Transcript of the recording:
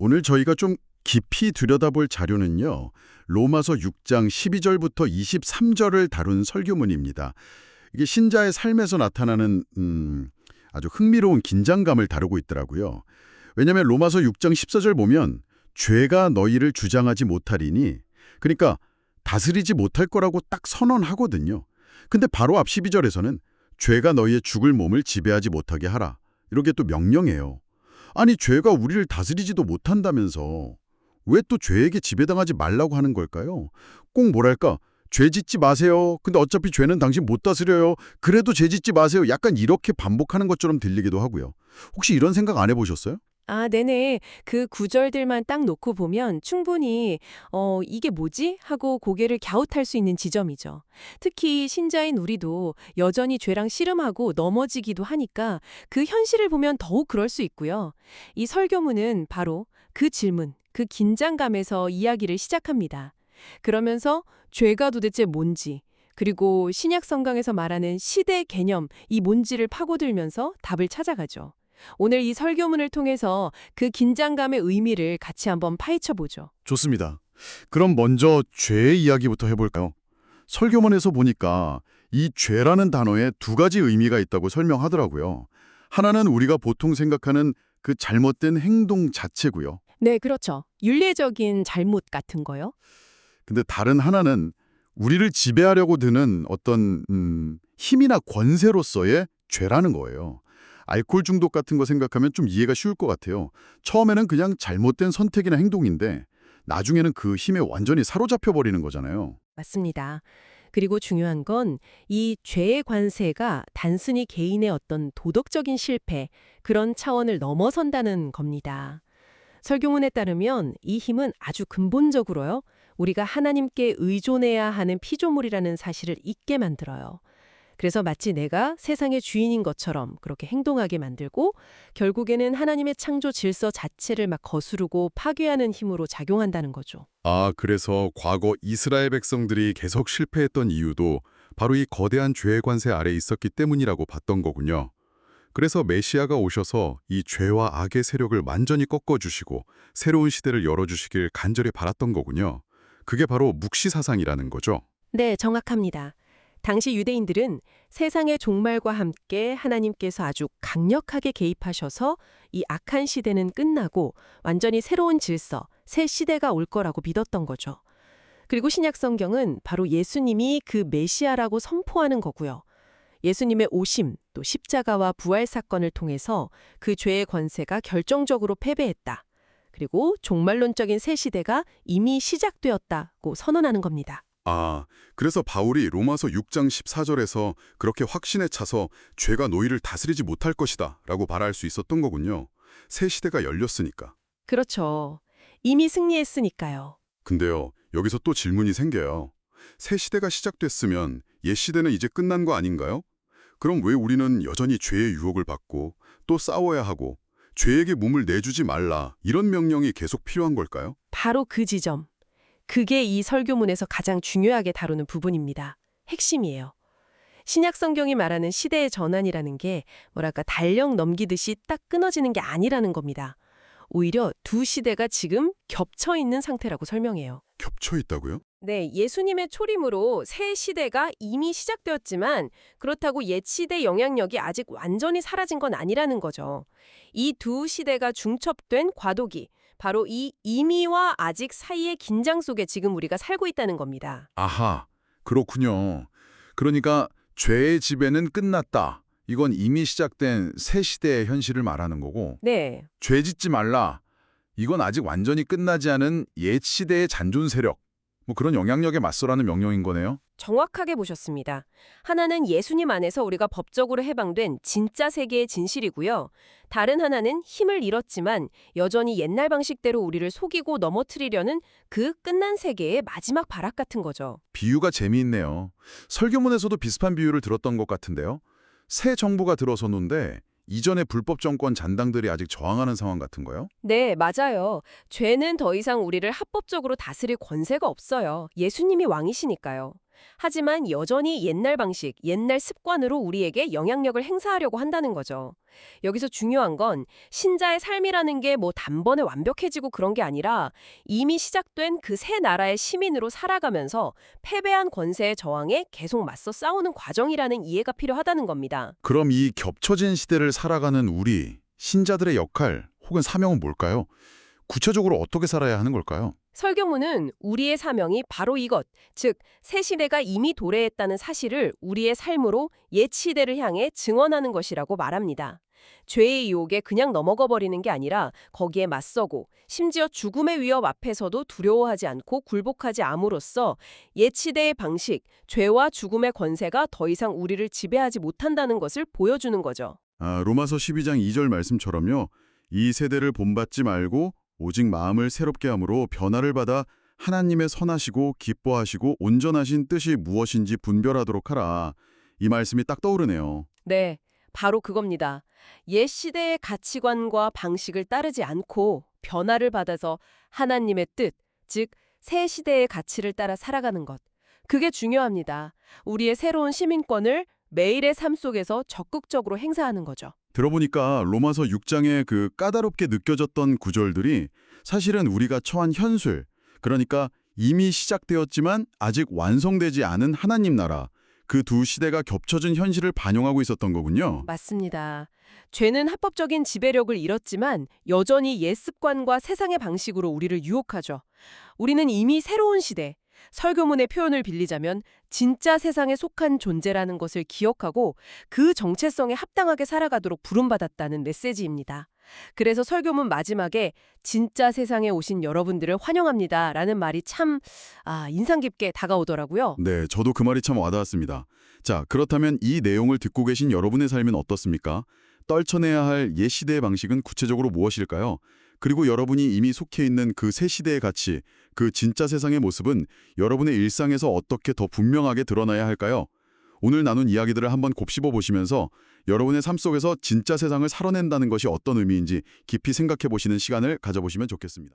오늘 저희가 좀 깊이 들여다볼 자료는요. 로마서 6장 12절부터 23절을 다룬 설교문입니다. 이게 신자의 삶에서 나타나는 아주 흥미로운 긴장감을 다루고 있더라고요. 왜냐하면 로마서 6장 14절 보면 죄가 너희를 주장하지 못하리니, 그러니까 다스리지 못할 거라고 딱 선언하거든요. 근데 바로 앞 12절에서는 죄가 너희의 죽을 몸을 지배하지 못하게 하라, 이렇게 또 명령해요. 아니, 죄가 우리를 다스리지도 못한다면서 왜 또 죄에게 지배당하지 말라고 하는 걸까요? 꼭 뭐랄까, 죄 짓지 마세요. 근데 어차피 죄는 당신 못 다스려요. 그래도 죄 짓지 마세요. 약간 이렇게 반복하는 것처럼 들리기도 하고요. 혹시 이런 생각 안 해보셨어요? 아, 네네. 그 구절들만 딱 놓고 보면 충분히 이게 뭐지? 하고 고개를 갸웃할 수 있는 지점이죠. 특히 신자인 우리도 여전히 죄랑 씨름하고 넘어지기도 하니까 그 현실을 보면 더욱 그럴 수 있고요. 이 설교문은 바로 그 질문, 그 긴장감에서 이야기를 시작합니다. 그러면서 죄가 도대체 뭔지, 그리고 신약 성경에서 말하는 시대 개념, 이 뭔지를 파고들면서 답을 찾아가죠. 오늘 이 설교문을 통해서 그 긴장감의 의미를 같이 한번 파헤쳐 보죠. 좋습니다. 그럼 먼저 죄의 이야기부터 해볼까요? 설교문에서 보니까 이 죄라는 단어에 두 가지 의미가 있다고 설명하더라고요. 하나는 우리가 보통 생각하는 그 잘못된 행동 자체고요. 네, 그렇죠. 윤리적인 잘못 같은 거요. 근데 다른 하나는 우리를 지배하려고 드는 어떤 힘이나 권세로서의 죄라는 거예요. 알코올 중독 같은 거 생각하면 좀 이해가 쉬울 것 같아요. 처음에는 그냥 잘못된 선택이나 행동인데 나중에는 그 힘에 완전히 사로잡혀 버리는 거잖아요. 맞습니다. 그리고 중요한 건 이 죄의 관세가 단순히 개인의 어떤 도덕적인 실패, 그런 차원을 넘어선다는 겁니다. 설교문에 따르면 이 힘은 아주 근본적으로요, 우리가 하나님께 의존해야 하는 피조물이라는 사실을 잊게 만들어요. 그래서 마치 내가 세상의 주인인 것처럼 그렇게 행동하게 만들고 결국에는 하나님의 창조 질서 자체를 막 거스르고 파괴하는 힘으로 작용한다는 거죠. 아, 그래서 과거 이스라엘 백성들이 계속 실패했던 이유도 바로 이 거대한 죄의 관세 아래 있었기 때문이라고 봤던 거군요. 그래서 메시아가 오셔서 이 죄와 악의 세력을 완전히 꺾어주시고 새로운 시대를 열어주시길 간절히 바랐던 거군요. 그게 바로 묵시사상이라는 거죠. 네, 정확합니다. 당시 유대인들은 세상의 종말과 함께 하나님께서 아주 강력하게 개입하셔서 이 악한 시대는 끝나고 완전히 새로운 질서, 새 시대가 올 거라고 믿었던 거죠. 그리고 신약 성경은 바로 예수님이 그 메시아라고 선포하는 거고요. 예수님의 오심, 또 십자가와 부활 사건을 통해서 그 죄의 권세가 결정적으로 패배했다. 그리고 종말론적인 새 시대가 이미 시작되었다고 선언하는 겁니다. 아, 그래서 바울이 로마서 6장 14절에서 그렇게 확신에 차서 죄가 너희를 다스리지 못할 것이다 라고 말할 수 있었던 거군요. 새 시대가 열렸으니까. 그렇죠. 이미 승리했으니까요. 근데요, 여기서 또 질문이 생겨요. 새 시대가 시작됐으면 옛 시대는 이제 끝난 거 아닌가요? 그럼 왜 우리는 여전히 죄의 유혹을 받고 또 싸워야 하고 죄에게 몸을 내주지 말라 이런 명령이 계속 필요한 걸까요? 바로 그 지점. 그게 이 설교문에서 가장 중요하게 다루는 부분입니다. 핵심이에요. 신약 성경이 말하는 시대의 전환이라는 게 뭐랄까 달력 넘기듯이 딱 끊어지는 게 아니라는 겁니다. 오히려 두 시대가 지금 겹쳐 있는 상태라고 설명해요. 겹쳐 있다고요? 네, 예수님의 초림으로 새 시대가 이미 시작되었지만 그렇다고 옛 시대 영향력이 아직 완전히 사라진 건 아니라는 거죠. 이 두 시대가 중첩된 과도기, 바로 이 이미와 아직 사이의 긴장 속에 지금 우리가 살고 있다는 겁니다. 아하, 그렇군요. 그러니까 죄의 지배는 끝났다. 이건 이미 시작된 새 시대의 현실을 말하는 거고, 네, 죄 짓지 말라. 이건 아직 완전히 끝나지 않은 옛 시대의 잔존 세력, 뭐 그런 영향력에 맞서라는 명령인 거네요. 정확하게 보셨습니다. 하나는 예수님 안에서 우리가 법적으로 해방된 진짜 세계의 진실이고요. 다른 하나는 힘을 잃었지만 여전히 옛날 방식대로 우리를 속이고 넘어뜨리려는 그 끝난 세계의 마지막 발악 같은 거죠. 비유가 재미있네요. 설교문에서도 비슷한 비유를 들었던 것 같은데요. 새 정부가 들어섰는데 이전의 불법 정권 잔당들이 아직 저항하는 상황 같은 거요? 네, 맞아요. 죄는 더 이상 우리를 합법적으로 다스릴 권세가 없어요. 예수님이 왕이시니까요. 하지만 여전히 옛날 방식, 옛날 습관으로 우리에게 영향력을 행사하려고 한다는 거죠. 여기서 중요한 건 신자의 삶이라는 게 뭐 단번에 완벽해지고 그런 게 아니라 이미 시작된 그 새 나라의 시민으로 살아가면서 패배한 권세의 저항에 계속 맞서 싸우는 과정이라는 이해가 필요하다는 겁니다. 그럼 이 겹쳐진 시대를 살아가는 우리, 신자들의 역할 혹은 사명은 뭘까요? 구체적으로 어떻게 살아야 하는 걸까요? 설교문은 우리의 사명이 바로 이것, 즉 새 시대가 이미 도래했다는 사실을 우리의 삶으로 옛 시대를 향해 증언하는 것이라고 말합니다. 죄의 유혹에 그냥 넘어가 버리는 게 아니라 거기에 맞서고 심지어 죽음의 위협 앞에서도 두려워하지 않고 굴복하지 않음으로써 옛 시대의 방식, 죄와 죽음의 권세가 더 이상 우리를 지배하지 못한다는 것을 보여주는 거죠. 로마서 12장 2절 말씀처럼요. 이 세대를 본받지 말고 오직 마음을 새롭게 함으로 변화를 받아 하나님의 선하시고 기뻐하시고 온전하신 뜻이 무엇인지 분별하도록 하라. 이 말씀이 딱 떠오르네요. 네, 바로 그겁니다. 옛 시대의 가치관과 방식을 따르지 않고 변화를 받아서 하나님의 뜻, 즉 새 시대의 가치를 따라 살아가는 것. 그게 중요합니다. 우리의 새로운 시민권을 매일의 삶 속에서 적극적으로 행사하는 거죠. 들어보니까 로마서 6장에 그 까다롭게 느껴졌던 구절들이 사실은 우리가 처한 현실, 그러니까 이미 시작되었지만 아직 완성되지 않은 하나님 나라, 그 두 시대가 겹쳐진 현실을 반영하고 있었던 거군요. 맞습니다. 죄는 합법적인 지배력을 잃었지만 여전히 옛 습관과 세상의 방식으로 우리를 유혹하죠. 우리는 이미 새로운 시대, 설교문의 표현을 빌리자면 진짜 세상에 속한 존재라는 것을 기억하고 그 정체성에 합당하게 살아가도록 부름받았다는 메시지입니다. 그래서 설교문 마지막에 진짜 세상에 오신 여러분들을 환영합니다 라는 말이 참 인상 깊게 다가오더라고요. 네, 저도 그 말이 참 와닿았습니다. 자, 그렇다면 이 내용을 듣고 계신 여러분의 삶은 어떻습니까? 떨쳐내야 할 옛 시대의 방식은 구체적으로 무엇일까요? 그리고 여러분이 이미 속해 있는 그 새 시대의 가치, 그 진짜 세상의 모습은 여러분의 일상에서 어떻게 더 분명하게 드러나야 할까요? 오늘 나눈 이야기들을 한번 곱씹어 보시면서 여러분의 삶 속에서 진짜 세상을 살아낸다는 것이 어떤 의미인지 깊이 생각해 보시는 시간을 가져보시면 좋겠습니다.